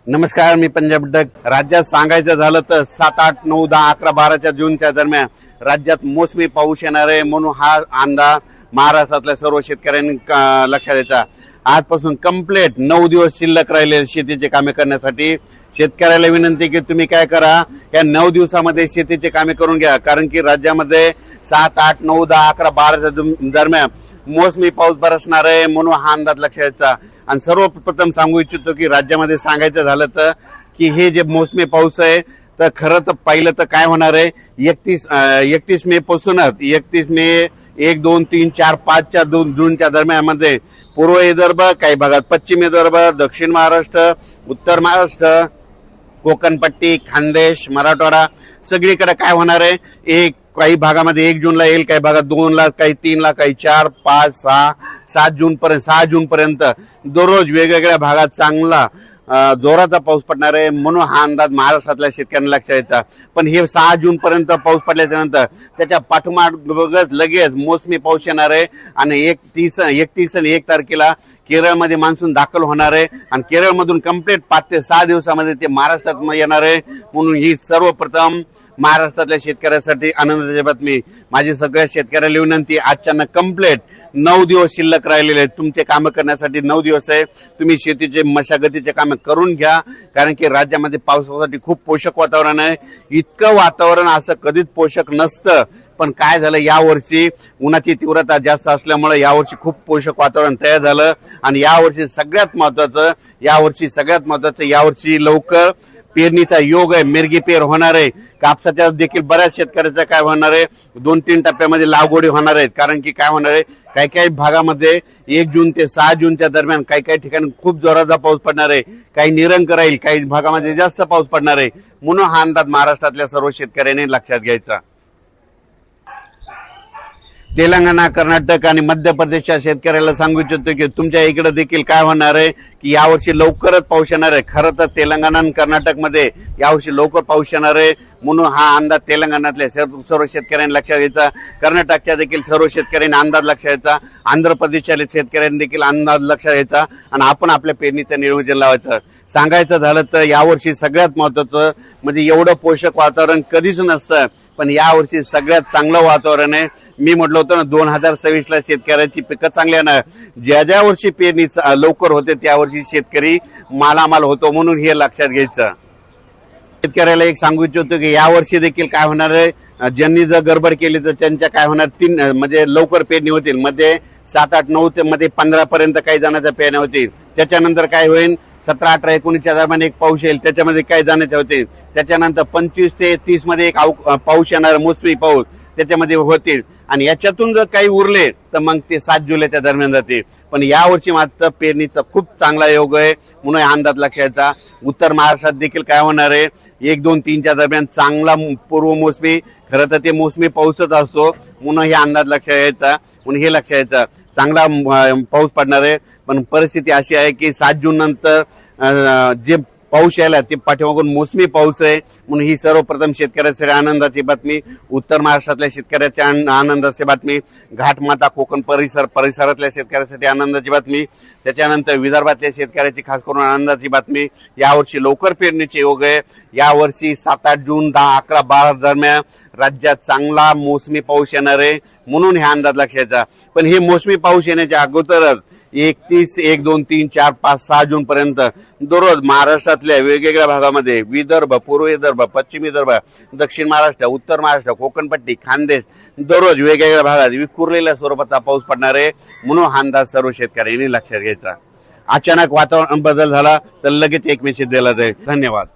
नमस्कार, मी पंजाब डक. राज्यात सांगायचं झालं तर 7, 8, 9, 10, 11, 12 जूनच्या दरम्यान राज्यात मोसमी पाऊस येणार आहे म्हणून हा अंदाज महाराष्ट्रातल्या सर्व शेतकऱ्यांनी लक्षात द्यायचा. आजपासून कंप्लीट 9 दिवस शिल्लक राहिले शेतीचे कामे करण्यासाठी. शेतकऱ्याला विनंती की तुम्ही काय करा, या 9 दिवसामध्ये शेतीचे कामे करून घ्या, कारण की राज्यामध्ये 7, 8, 9, 10, 11, 12 दरम्यान मोसमी पाऊस बरसणार आहे म्हणून हा अंदाज लक्षात द्यायचा. आणि सर्वप्रथम सांगू इच्छितो की राज्यामध्ये सांगायचं झालं तर की हे जे मोसमी पाऊस आहे तर खरं तर पहिलं तर काय होणार आहे, 31 मे पासूनच 31 मे 1, 2, 3, 4, 5 जूनच्या दरम्यान मध्ये पूर्व विदर्भ, काही भागात पश्चिम विदर्भ, दक्षिण महाराष्ट्र, उत्तर महाराष्ट्र, कोकणपट्टी, खानदेश, मराठवाडा सगळीकडे काय होणार आहे, काही भागामध्ये 1 जूनला येईल, काही भागात 2 ला, काही 3 ला, काही 4, 5, 6, 6 जून पर्यंत दररोज वेगवेगळ्या भागात चांगला जोराचा पाऊस पडणार आहे म्हणून हा अंदाज महाराष्ट्रातल्या शेतकऱ्यांना लक्षात यायचा. पण हे 6 जून पर्यंत पाऊस पडल्याच्या नंतर त्याच्या पाठोपाठ लगेच मोसमी पाऊस येणार आहे आणि 31 आणि 1 तारखेला केरळमध्ये मान्सून दाखल होणार आहे आणि केरळमधून कंप्लीट 5 ते 6 दिवसामध्ये ते महाराष्ट्रात येणार आहे. म्हणून ही सर्वप्रथम महाराष्ट्रातल्या शेतकऱ्यांसाठी आनंदाची बातमी. माझी सगळ्या शेतकऱ्याला विनंती, आजच्या कंप्लीट 9 दिवस शिल्लक राहिलेले आहेत. तुमचे काम करण्यासाठी 9 दिवस आहे. तुम्ही शेतीचे मशागतीचे काम करून घ्या, कारण की राज्यामध्ये पावसासाठी खूप पोषक वातावरण आहे. इतकं वातावरण असं कधीच पोषक नसतं, पण काय झालं, यावर्षी उन्हाची तीव्रता जास्त असल्यामुळे यावर्षी खूप पोषक वातावरण तयार झालं. आणि यावर्षी सगळ्यात महत्वाचं यावर्षी लवकर पेरणीचा योग आहे. मिरगी पेर होणार आहे. कापसाच्या देखील बऱ्याच शेतकऱ्याचा काय होणार आहे, 2-3 टप्प्यामध्ये लागवडी होणार आहेत. कारण की काय होणार आहे, काही भागामध्ये 1 जून ते 6 जूनच्या दरम्यान काही ठिकाणी खूप जोराचा पाऊस पडणार आहे, काही निरंक राहील, काही भागामध्ये जास्त पाऊस पडणार आहे. म्हणून हा अंदाज महाराष्ट्रातल्या सर्व शेतकऱ्यांनी लक्षात घ्यायचा. तेलंगणा, कर्नाटक आणि मध्य प्रदेशच्या शेतकऱ्याला सांगू इच्छितो की तुमच्या इकडे देखील काय होणार आहे की यावर्षी लवकरच पाऊस येणार आहे. खरं तर तेलंगणा आणि कर्नाटकमध्ये यावर्षी लवकर पाऊस येणार आहे म्हणून हा अंदाज तेलंगणातल्या सर्व शेतकऱ्यांनी लक्षात घ्यायचा. कर्नाटकच्या देखील सर्व शेतकऱ्यांनी अंदाज लक्षात घ्यायचा. आंध्र प्रदेशच्या शेतकऱ्यांनी देखील अंदाज लक्षात घ्यायचा आणि आपण आपल्या पेरणीचं नियोजन लावायचं. सांगायचं झालं तर यावर्षी सगळ्यात महत्वाचं म्हणजे एवढं पोषक वातावरण कधीच नसतं, पण यावर्षी सगळ्यात चांगलं वातावरण आहे. मी म्हटलं होतं ना, 2026ला शेतकऱ्याची पिकं चांगली येणार. ज्या वर्षी पेरणी लवकर होते त्या वर्षी शेतकरी मालामाल होतो, म्हणून हे लक्षात घ्यायचं. शेतकऱ्याला एक सांगू इच्छितो की यावर्षी देखील काय होणार आहे, ज्यांनी जर गडबड केली तर त्यांच्या काय होणार, 3 म्हणजे लवकर पेरणी होतील. मध्ये 7, 8, 9 ते मध्ये 15 पर्यंत काही जणांच्या पेरण्या होतील. त्याच्यानंतर काय होईल, 17, 18, 19च्या दरम्यान एक पाऊस येईल, त्याच्यामध्ये काही जाण्याचे होते. त्याच्यानंतर 25 ते 30 मध्ये एक पाऊस येणार, मोसमी पाऊस त्याच्यामध्ये होतील. आणि याच्यातून जर काही उरले तर मग ते 7 जुलैच्या दरम्यान जाते. पण यावर्षी मात्र पेरणीचा खूप चांगला योग आहे म्हणून अंदाज लक्षात घ्यायचा. उत्तर महाराष्ट्रात देखील काय होणार आहे, 1, 2, 3च्या दरम्यान चांगला पूर्व मोसमी, खरं तर ते मोसमी पाऊसच असतो म्हणून हे अंदाज लक्षात घ्यायचा. म्हणून हे लक्षात घ्यायचं, चांगला पाऊस पडणार आहे. पण परिस्थिती अशी आहे की 7 जून नंतर जे पाऊस यायला ते पाठीमागून मोसमी पाऊस आहे म्हणून ही सर्वप्रथम शेतकऱ्यासाठी आनंदाची बातमी. उत्तर महाराष्ट्रातल्या शेतकऱ्याच्या आनंदाची बातमी. घाटमाता कोकण परिसरातल्या शेतकऱ्यासाठी आनंदाची बातमी. त्याच्यानंतर विदर्भातल्या शेतकऱ्याची खास करून आनंदाची बातमी. यावर्षी लवकर पेरणीचे योग आहे. यावर्षी 7, 8 जून, 10, 11, 12 दरम्यान राज्यात चांगला मोसमी पाऊस येणार आहे म्हणून हे अंदाज लक्षात घ्यायचा. पण हे मोसमी पाऊस येण्याच्या अगोदरच 31, 1, 2, 3, 4, 5, 6 जून पर्यंत दररोज महाराष्ट्रातल्या वेगवेगळ्या भागामध्ये विदर्भ, पूर्व विदर्भ, पश्चिम विदर्भ, दक्षिण महाराष्ट्र, उत्तर महाराष्ट्र, कोकणपट्टी, खानदेश दररोज वेगवेगळ्या भागात विखुरलेल्या स्वरूपाचा पाऊस पडणार आहे म्हणून हा अंदाज सर्व शेतकऱ्यांनी लक्षात घ्यायचा. अचानक वातावरण बदल झाला तर लगेच एक मेसेज दिला जाईल. धन्यवाद.